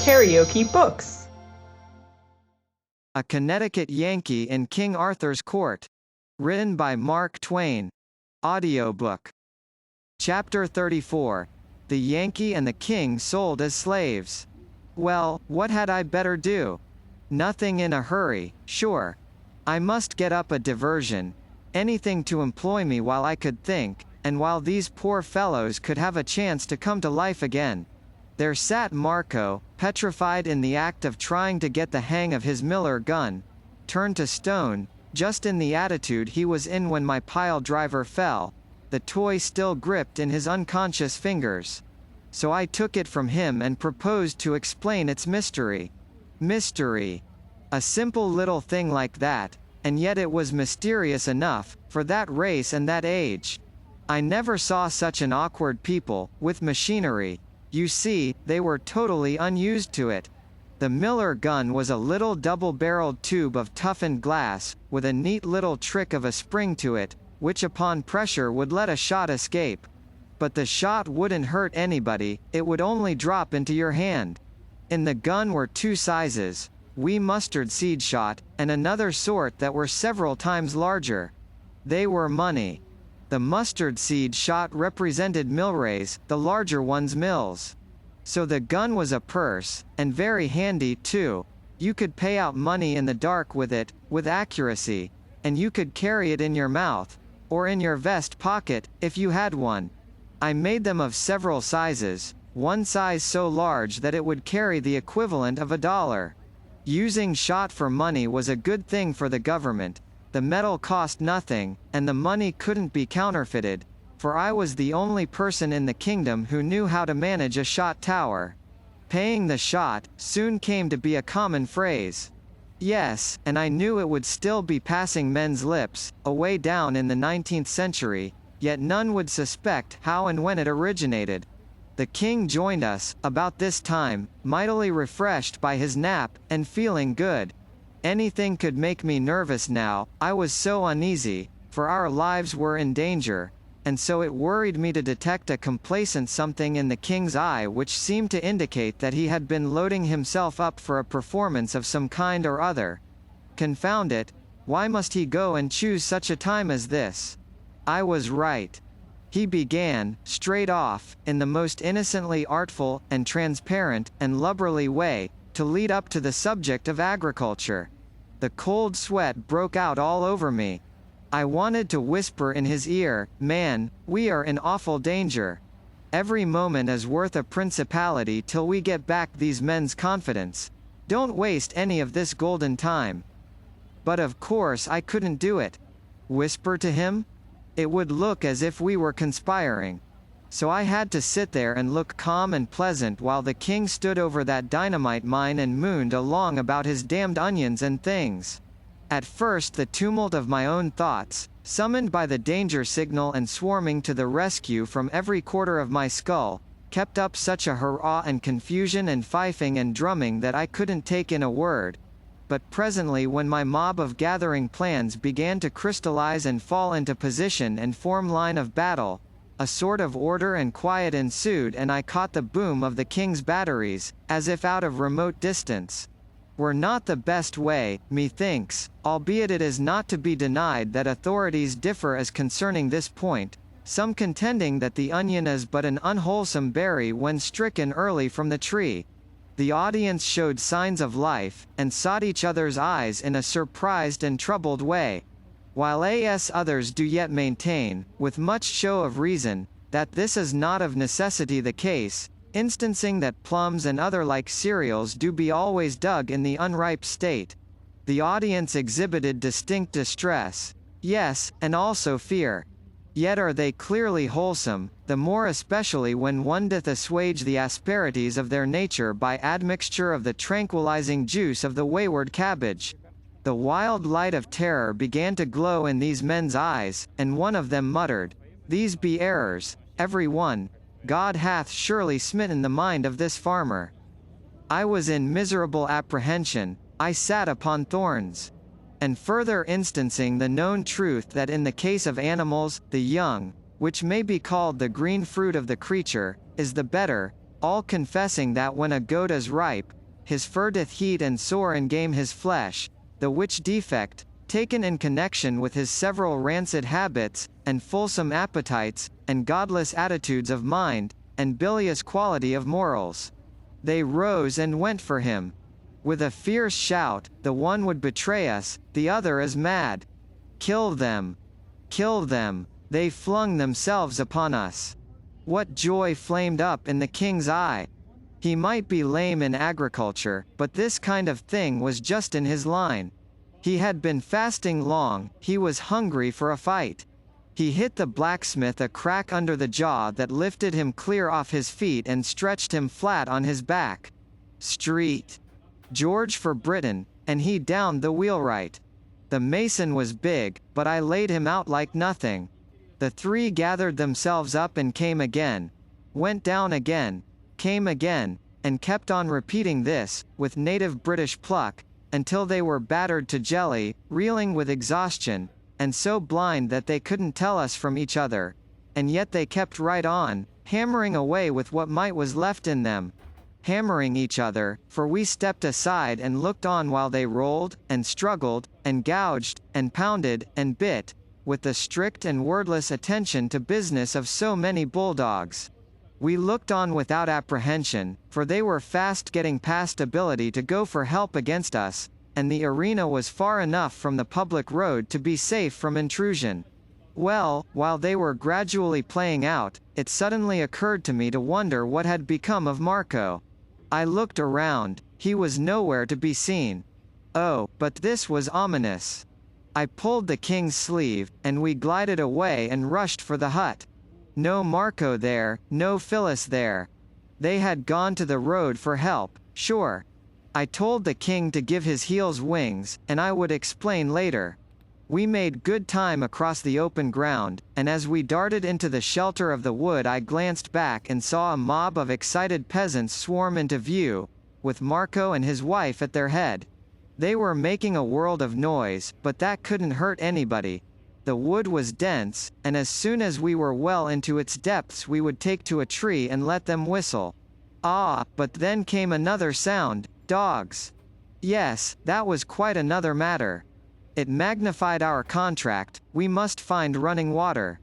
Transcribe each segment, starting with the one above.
KaraokeBooks. A Connecticut Yankee in King Arthur's Court. Written by Mark Twain. Audiobook. Chapter 34. The Yankee and the King sold as slaves. Well, what had I better do? Nothing in a hurry, sure. I must get up a diversion. Anything to employ me while I could think, and while these poor fellows could have a chance to come to life again. There sat Marco, petrified in the act of trying to get the hang of his Miller gun, turned to stone, just in the attitude he was in when my pile driver fell, the toy still gripped in his unconscious fingers. So I took it from him and proposed to explain its mystery. Mystery. A simple little thing like that, and yet it was mysterious enough, for that race and that age. I never saw such an awkward people, with machinery. You see, they were totally unused to it. The Miller gun was a little double-barreled tube of toughened glass, with a neat little trick of a spring to it, which upon pressure would let a shot escape. But the shot wouldn't hurt anybody, it would only drop into your hand. In the gun were two sizes, wee mustard seed shot, and another sort that were several times larger. They were money. The mustard seed shot represented milrays, the larger ones mills. So the gun was a purse, and very handy too. You could pay out money in the dark with it, with accuracy, and you could carry it in your mouth, or in your vest pocket, if you had one. I made them of several sizes, one size so large that it would carry the equivalent of $1. Using shot for money was a good thing for the government. The metal cost nothing, and the money couldn't be counterfeited, for I was the only person in the kingdom who knew how to manage a shot tower. Paying the shot soon came to be a common phrase. Yes, and I knew it would still be passing men's lips, away down in the 19th century, yet none would suspect how and when it originated. The king joined us, about this time, mightily refreshed by his nap, and feeling good. Anything could make me nervous now, I was so uneasy, for our lives were in danger, and so it worried me to detect a complacent something in the king's eye which seemed to indicate that he had been loading himself up for a performance of some kind or other. Confound it, why must he go and choose such a time as this? I was right. He began, straight off, in the most innocently artful, and transparent, and lubberly way, to lead up to the subject of agriculture. The cold sweat broke out all over me. I wanted to whisper in his ear, "Man, we are in awful danger. Every moment is worth a principality till we get back these men's confidence. Don't waste any of this golden time." But of course I couldn't do it. Whisper to him? It would look as if we were conspiring. So I had to sit there and look calm and pleasant while the king stood over that dynamite mine and mooned along about his damned onions and things. At first the tumult of my own thoughts, summoned by the danger signal and swarming to the rescue from every quarter of my skull, kept up such a hurrah and confusion and fifing and drumming that I couldn't take in a word. But presently when my mob of gathering plans began to crystallize and fall into position and form line of battle, a sort of order and quiet ensued and I caught the boom of the king's batteries, as if out of remote distance. Were not the best way, methinks, albeit it is not to be denied that authorities differ as concerning this point, some contending that the onion is but an unwholesome berry when stricken early from the tree. The audience showed signs of life, and sought each other's eyes in a surprised and troubled way. While others do yet maintain, with much show of reason, that this is not of necessity the case, instancing that plums and other like cereals do be always dug in the unripe state. The audience exhibited distinct distress, yes, and also fear. Yet are they clearly wholesome, the more especially when one doth assuage the asperities of their nature by admixture of the tranquilizing juice of the wayward cabbage. The wild light of terror began to glow in these men's eyes, and one of them muttered, "These be errors, every one. God hath surely smitten the mind of this farmer." I was in miserable apprehension, I sat upon thorns. And further instancing the known truth that in the case of animals, the young, which may be called the green fruit of the creature, is the better, all confessing that when a goat is ripe, his fur doth heat and sore and game his flesh, the which defect, taken in connection with his several rancid habits, and fulsome appetites, and godless attitudes of mind, and bilious quality of morals. They rose and went for him. With a fierce shout, the one would betray us, the other is mad. Kill them! Kill them! They flung themselves upon us. What joy flamed up in the king's eye! He might be lame in agriculture, but this kind of thing was just in his line. He had been fasting long, he was hungry for a fight. He hit the blacksmith a crack under the jaw that lifted him clear off his feet and stretched him flat on his back. Street. George for Britain, and he downed the wheelwright. The mason was big, but I laid him out like nothing. The three gathered themselves up and came again. Went down again. Came again, and kept on repeating this, with native British pluck, until they were battered to jelly, reeling with exhaustion, and so blind that they couldn't tell us from each other. And yet they kept right on, hammering away with what might was left in them. Hammering each other, for we stepped aside and looked on while they rolled, and struggled, and gouged, and pounded, and bit, with the strict and wordless attention to business of so many bulldogs. We looked on without apprehension, for they were fast getting past ability to go for help against us, and the arena was far enough from the public road to be safe from intrusion. Well, while they were gradually playing out, it suddenly occurred to me to wonder what had become of Marco. I looked around, he was nowhere to be seen. Oh, but this was ominous. I pulled the king's sleeve, and we glided away and rushed for the hut. No Marco there, no Phyllis there. They had gone to the road for help, sure. I told the king to give his heels wings, and I would explain later. We made good time across the open ground, and as we darted into the shelter of the wood I glanced back and saw a mob of excited peasants swarm into view, with Marco and his wife at their head. They were making a world of noise, but that couldn't hurt anybody. The wood was dense, and as soon as we were well into its depths we would take to a tree and let them whistle. Ah, but then came another sound, dogs. Yes, that was quite another matter. It magnified our contract, we must find running water.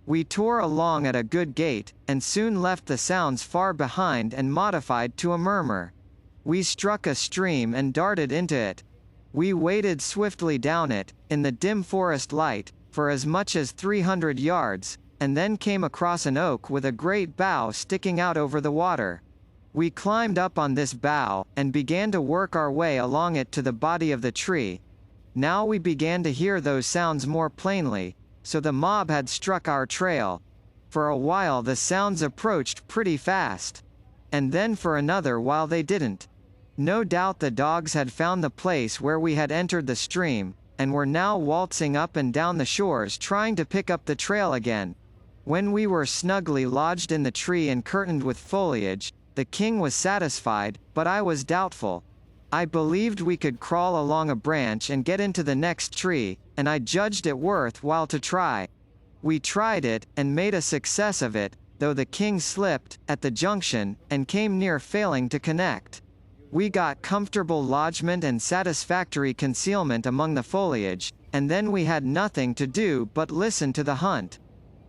We tore along at a good gait, and soon left the sounds far behind and modified to a murmur. We struck a stream and darted into it. We waded swiftly down it, in the dim forest light, for as much as 300 yards, and then came across an oak with a great bough sticking out over the water. We climbed up on this bough, and began to work our way along it to the body of the tree. Now we began to hear those sounds more plainly, so the mob had struck our trail. For a while the sounds approached pretty fast. And then for another while they didn't. No doubt the dogs had found the place where we had entered the stream, and were now waltzing up and down the shores trying to pick up the trail again. When we were snugly lodged in the tree and curtained with foliage, the king was satisfied, but I was doubtful. I believed we could crawl along a branch and get into the next tree, and I judged it worth while to try. We tried it, and made a success of it, though the king slipped, at the junction, and came near failing to connect. We got comfortable lodgment and satisfactory concealment among the foliage, and then we had nothing to do but listen to the hunt.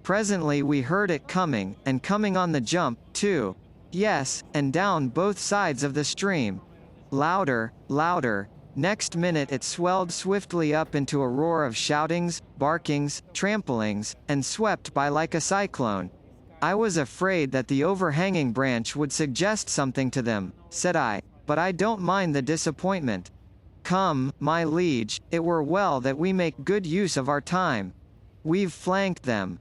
Presently we heard it coming, and coming on the jump, too. Yes, and down both sides of the stream. Louder, louder. Next minute it swelled swiftly up into a roar of shoutings, barkings, tramplings, and swept by like a cyclone. I was afraid that the overhanging branch would suggest something to them, said I, but I don't mind the disappointment. Come, my liege, it were well that we make good use of our time. We've flanked them.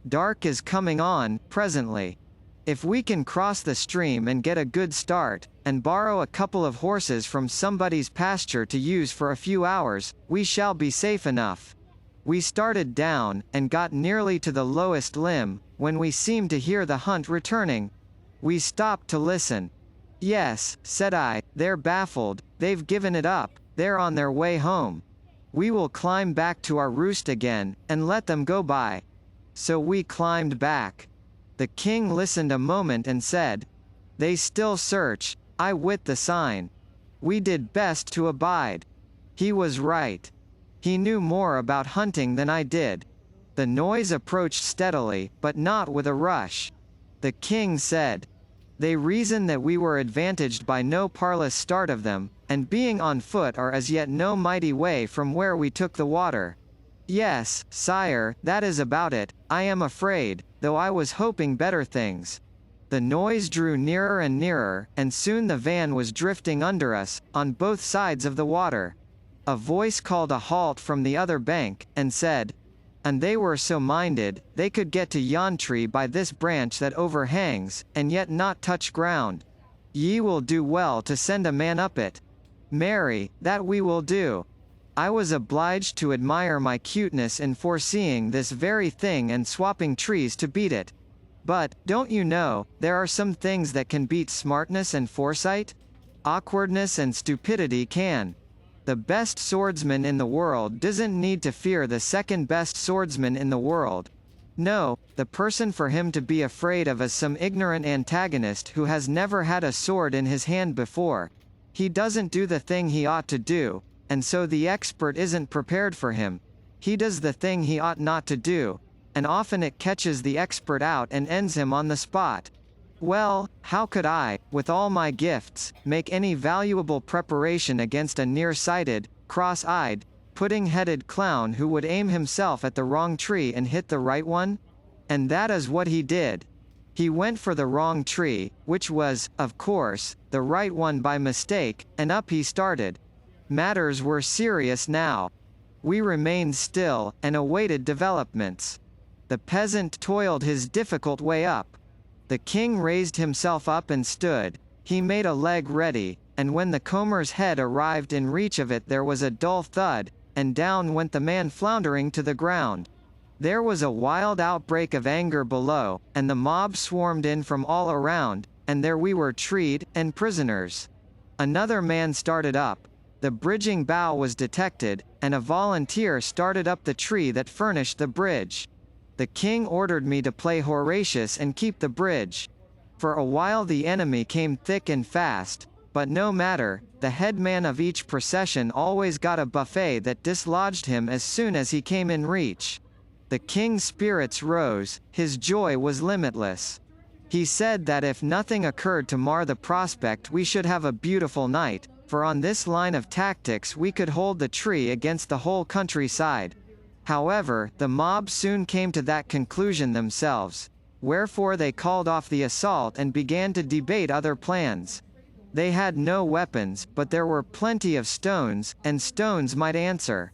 Dark is coming on, presently. If we can cross the stream and get a good start, and borrow a couple of horses from somebody's pasture to use for a few hours, we shall be safe enough. We started down, and got nearly to the lowest limb, when we seemed to hear the hunt returning. We stopped to listen. Yes, said I, they're baffled, they've given it up, they're on their way home. We will climb back to our roost again, and let them go by. So we climbed back. The king listened a moment and said, "They still search, I wit the sign. We did best to abide. He was right. He knew more about hunting than I did. The noise approached steadily, but not with a rush. The king said, "They reason that we were advantaged by no parlous start of them, and being on foot are as yet no mighty way from where we took the water." "Yes, sire, that is about it, I am afraid, though I was hoping better things." The noise drew nearer and nearer, and soon the van was drifting under us, on both sides of the water. A voice called a halt from the other bank, and said, "And they were so minded, they could get to yon tree by this branch that overhangs, and yet not touch ground. Ye will do well to send a man up it." "Marry, that we will do." I was obliged to admire my cuteness in foreseeing this very thing and swapping trees to beat it. But, don't you know, there are some things that can beat smartness and foresight? Awkwardness and stupidity can. The best swordsman in the world doesn't need to fear the second best swordsman in the world. No, the person for him to be afraid of is some ignorant antagonist who has never had a sword in his hand before. He doesn't do the thing he ought to do, and so the expert isn't prepared for him. He does the thing he ought not to do, and often it catches the expert out and ends him on the spot. Well, how could I, with all my gifts, make any valuable preparation against a near-sighted, cross-eyed, pudding-headed clown who would aim himself at the wrong tree and hit the right one? And that is what he did. He went for the wrong tree, which was, of course, the right one by mistake, and up he started. Matters were serious now. We remained still, and awaited developments. The peasant toiled his difficult way up. The king raised himself up and stood. He made a leg ready, and when the comber's head arrived in reach of it there was a dull thud, and down went the man floundering to the ground. There was a wild outbreak of anger below, and the mob swarmed in from all around, and there we were treed, and prisoners. Another man started up. The bridging bough was detected, and a volunteer started up the tree that furnished the bridge. The king ordered me to play Horatius and keep the bridge. For a while the enemy came thick and fast, but no matter, the headman of each procession always got a buffet that dislodged him as soon as he came in reach. The king's spirits rose, his joy was limitless. He said that if nothing occurred to mar the prospect we should have a beautiful night, for on this line of tactics we could hold the tree against the whole countryside. However, the mob soon came to that conclusion themselves, wherefore they called off the assault and began to debate other plans. They had no weapons, but there were plenty of stones, and stones might answer.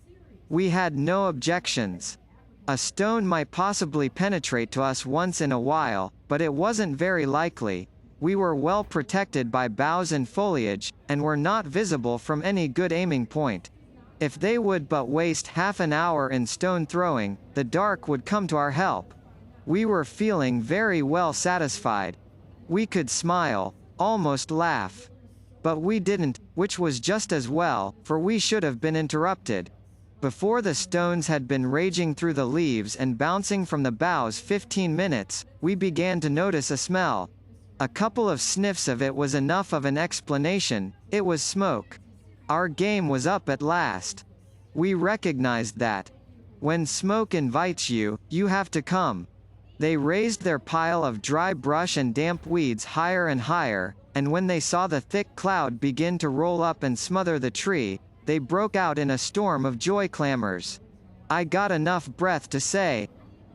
We had no objections. A stone might possibly penetrate to us once in a while, but it wasn't very likely. We were well protected by boughs and foliage, and were not visible from any good aiming point. If they would but waste half an hour in stone throwing, the dark would come to our help. We were feeling very well satisfied. We could smile, almost laugh. But we didn't, which was just as well, for we should have been interrupted. Before the stones had been raging through the leaves and bouncing from the boughs 15 minutes, we began to notice a smell. A couple of sniffs of it was enough of an explanation. It was smoke. Our game was up at last. We recognized that. When smoke invites you, you have to come. They raised their pile of dry brush and damp weeds higher and higher, and when they saw the thick cloud begin to roll up and smother the tree, they broke out in a storm of joy clamors. I got enough breath to say,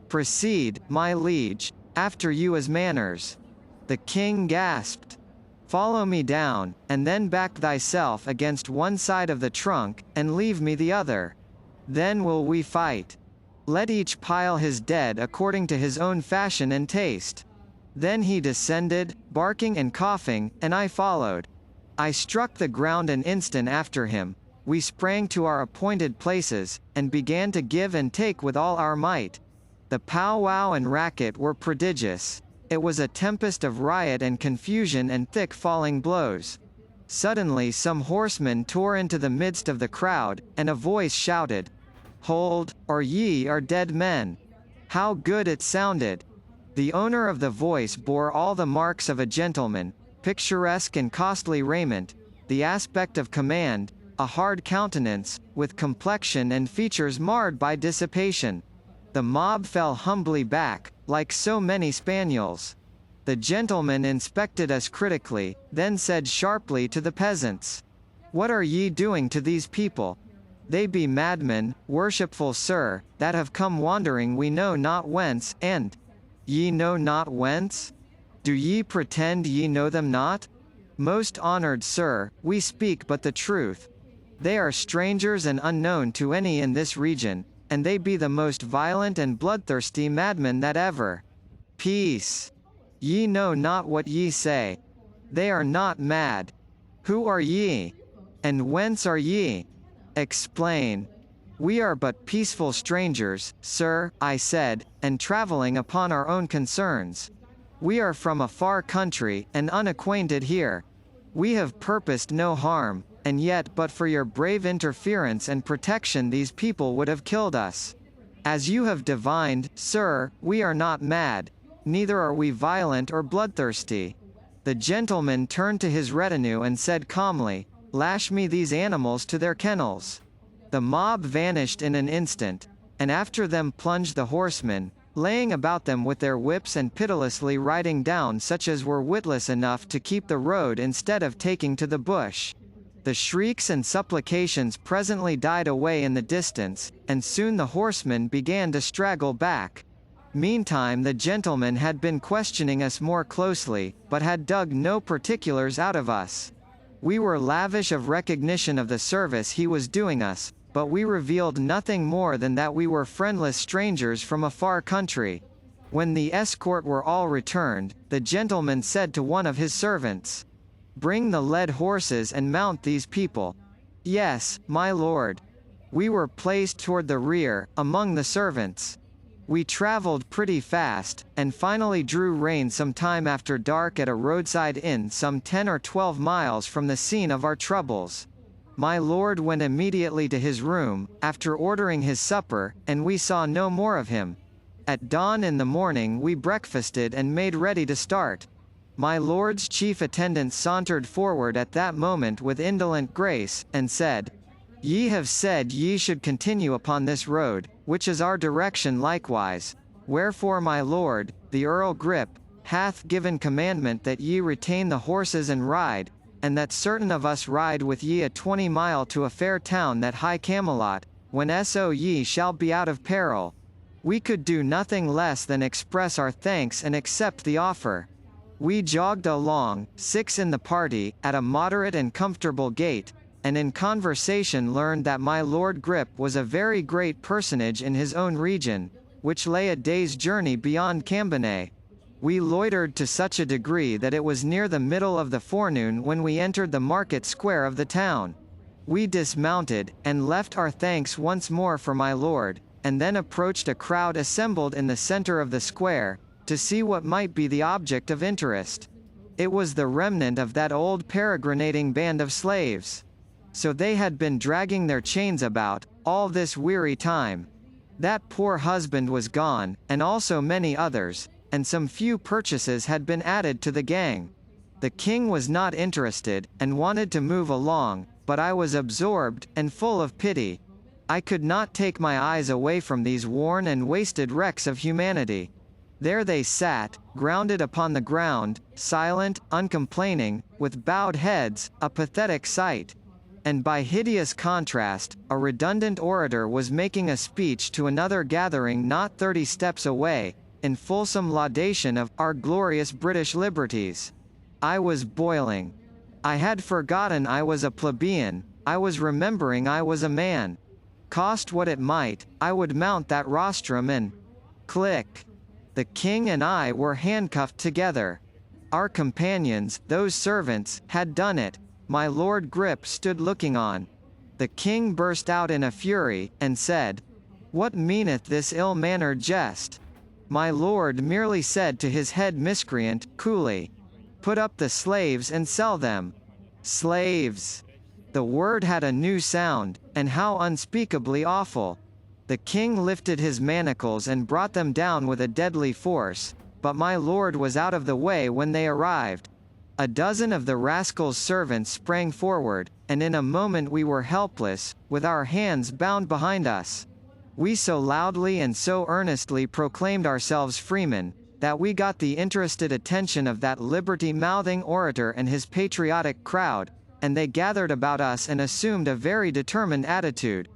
"Proceed, my liege, after you as manners." The king gasped. "Follow me down, and then back thyself against one side of the trunk, and leave me the other. Then will we fight. Let each pile his dead according to his own fashion and taste." Then he descended, barking and coughing, and I followed. I struck the ground an instant after him. We sprang to our appointed places, and began to give and take with all our might. The pow-wow and racket were prodigious. It was a tempest of riot and confusion and thick falling blows. Suddenly some horsemen tore into the midst of the crowd, and a voice shouted, "Hold, or ye are dead men." How good it sounded! The owner of the voice bore all the marks of a gentleman, picturesque and costly raiment, the aspect of command, a hard countenance, with complexion and features marred by dissipation. The mob fell humbly back, like so many spaniels. The gentleman inspected us critically, then said sharply to the peasants, "What are ye doing to these people? They be madmen, worshipful sir, that have come wandering we know not whence, and ye know not whence? Do ye pretend ye know them not? Most honored sir, we speak but the truth. They are strangers and unknown to any in this region, and they be the most violent and bloodthirsty madmen that ever. Peace. Ye know not what ye say. They are not mad. Who are ye? And whence are ye? Explain." "We are but peaceful strangers, sir," I said, "and traveling upon our own concerns. We are from a far country, and unacquainted here. We have purposed no harm, and yet but for your brave interference and protection these people would have killed us. As you have divined, sir, we are not mad, neither are we violent or bloodthirsty." The gentleman turned to his retinue and said calmly, "Lash me these animals to their kennels." The mob vanished in an instant, and after them plunged the horsemen, laying about them with their whips and pitilessly riding down such as were witless enough to keep the road instead of taking to the bush. The shrieks and supplications presently died away in the distance, and soon the horsemen began to straggle back. Meantime the gentleman had been questioning us more closely, but had dug no particulars out of us. We were lavish of recognition of the service he was doing us, but we revealed nothing more than that we were friendless strangers from a far country. When the escort were all returned, the gentleman said to one of his servants, "Bring the led horses and mount these people." "Yes, my lord." We were placed toward the rear, among the servants. We traveled pretty fast, and finally drew rein some time after dark at a roadside inn some 10 or 12 miles from the scene of our troubles. My lord went immediately to his room, after ordering his supper, and we saw no more of him. At dawn in the morning we breakfasted and made ready to start. My lord's chief attendant sauntered forward at that moment with indolent grace, and said, "Ye have said ye should continue upon this road, which is our direction likewise. Wherefore my lord, the Earl Grip, hath given commandment that ye retain the horses and ride, and that certain of us ride with ye a 20 mile to a fair town that high Camelot, when so ye shall be out of peril." We could do nothing less than express our thanks and accept the offer. We jogged along, 6 in the party, at a moderate and comfortable gait, and in conversation learned that my Lord Grip was a very great personage in his own region, which lay a day's journey beyond Cambonnay. We loitered to such a degree that it was near the middle of the forenoon when we entered the market square of the town. We dismounted, and left our thanks once more for my lord, and then approached a crowd assembled in the center of the square, to see what might be the object of interest. It was the remnant of that old peregrinating band of slaves. So they had been dragging their chains about, all this weary time. That poor husband was gone, and also many others, and some few purchases had been added to the gang. The king was not interested, and wanted to move along, but I was absorbed, and full of pity. I could not take my eyes away from these worn and wasted wrecks of humanity. There they sat, grounded upon the ground, silent, uncomplaining, with bowed heads, a pathetic sight. And by hideous contrast, a redundant orator was making a speech to another gathering not 30 steps away, in fulsome laudation of "our glorious British liberties." I was boiling. I had forgotten I was a plebeian, I was remembering I was a man. Cost what it might, I would mount that rostrum and... click! The king and I were handcuffed together. Our companions, those servants, had done it. My Lord Grip stood looking on. The king burst out in a fury, and said, "What meaneth this ill-mannered jest?" My lord merely said to his head miscreant, coolly, "Put up the slaves and sell them." Slaves! The word had a new sound, and how unspeakably awful. The king lifted his manacles and brought them down with a deadly force, but my lord was out of the way when they arrived. A dozen of the rascal's servants sprang forward, and in a moment we were helpless, with our hands bound behind us. We so loudly and so earnestly proclaimed ourselves freemen, that we got the interested attention of that liberty-mouthing orator and his patriotic crowd, and they gathered about us and assumed a very determined attitude.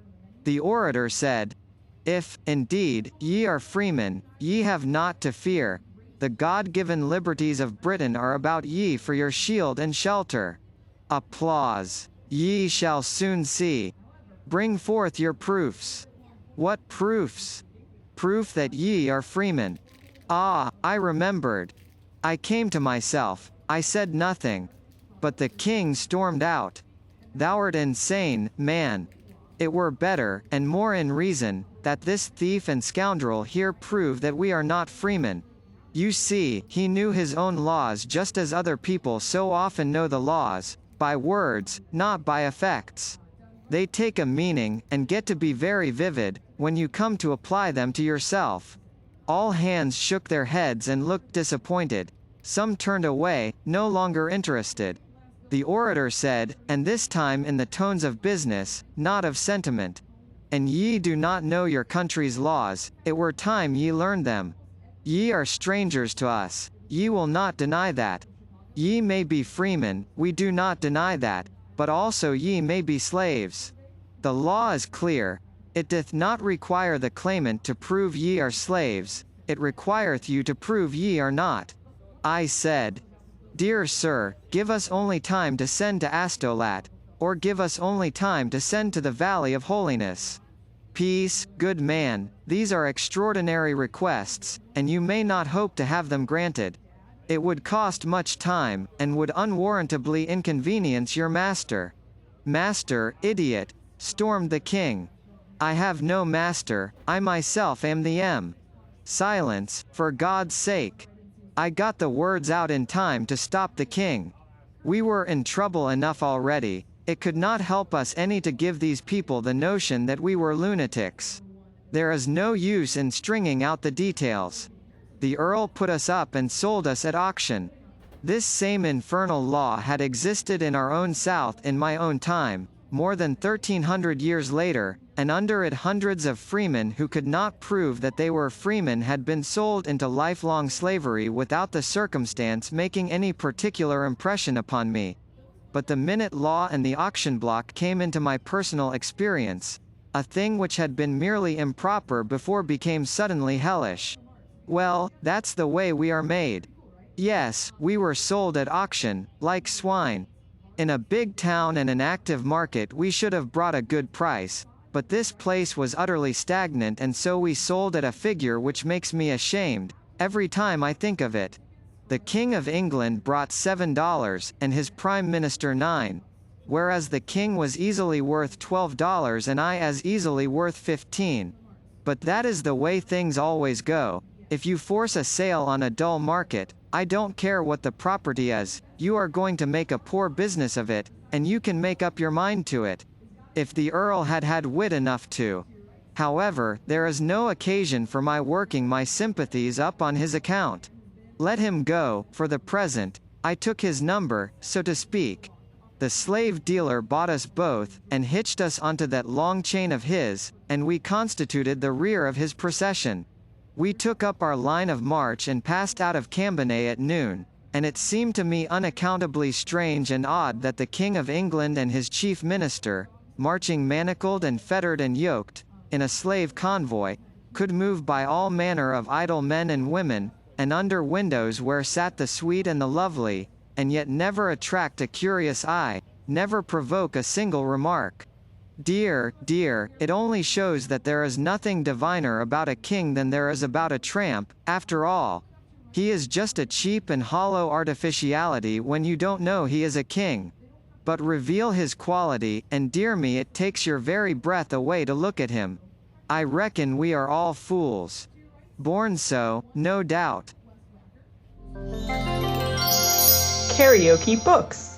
The orator said, "If, indeed, ye are freemen, ye have naught to fear. The God-given liberties of Britain are about ye for your shield and shelter." Applause. "Ye shall soon see. Bring forth your proofs." "What proofs?" "Proof that ye are freemen." Ah, I remembered. I came to myself. I said nothing. But the king stormed out. "Thou'rt insane, man. It were better, and more in reason, that this thief and scoundrel here prove that we are not freemen. You see, he knew his own laws just as other people so often know the laws, by words, not by effects. They take a meaning, and get to be very vivid, when you come to apply them to yourself." All hands shook their heads and looked disappointed. Some turned away, no longer interested. The orator said, and this time in the tones of business, not of sentiment, "And ye do not know your country's laws, it were time ye learned them. Ye are strangers to us, ye will not deny that. Ye may be freemen, we do not deny that, but also ye may be slaves. The law is clear. It doth not require the claimant to prove ye are slaves, it requireth you to prove ye are not." I said, "Dear sir, give us only time to send to Astolat, or give us only time to send to the Valley of Holiness. Peace, good man, these are extraordinary requests, and you may not hope to have them granted. It would cost much time, and would unwarrantably inconvenience your master." "Master, idiot!" stormed the king. "I have no master, I myself am the M." "Silence, for God's sake." I got the words out in time to stop the king. We were in trouble enough already, it could not help us any to give these people the notion that we were lunatics. There is no use in stringing out the details. The Earl put us up and sold us at auction. This same infernal law had existed in our own South in my own time, more than 1300 years later, and under it hundreds of freemen who could not prove that they were freemen had been sold into lifelong slavery without the circumstance making any particular impression upon me. But the minute law and the auction block came into my personal experience, a thing which had been merely improper before became suddenly hellish. Well, that's the way we are made. Yes, we were sold at auction, like swine. In a big town and an active market we should have brought a good price, but this place was utterly stagnant, and so we sold at a figure which makes me ashamed, every time I think of it. The King of England brought $7, and his Prime Minister 9. Whereas the king was easily worth $12 and I as easily worth 15. But that is the way things always go. If you force a sale on a dull market, I don't care what the property is, you are going to make a poor business of it, and you can make up your mind to it. If the Earl had had wit enough to. However, there is no occasion for my working my sympathies up on his account. Let him go, for the present. I took his number, so to speak. The slave dealer bought us both, and hitched us onto that long chain of his, and we constituted the rear of his procession. We took up our line of march and passed out of Cambonnay at noon, and it seemed to me unaccountably strange and odd that the King of England and his chief minister, marching manacled and fettered and yoked, in a slave convoy, could move by all manner of idle men and women, and under windows where sat the sweet and the lovely, and yet never attract a curious eye, never provoke a single remark. Dear, dear, it only shows that there is nothing diviner about a king than there is about a tramp, after all. He is just a cheap and hollow artificiality when you don't know he is a king. But reveal his quality, and dear me, it takes your very breath away to look at him. I reckon we are all fools. Born so, no doubt. KaraokeBooks.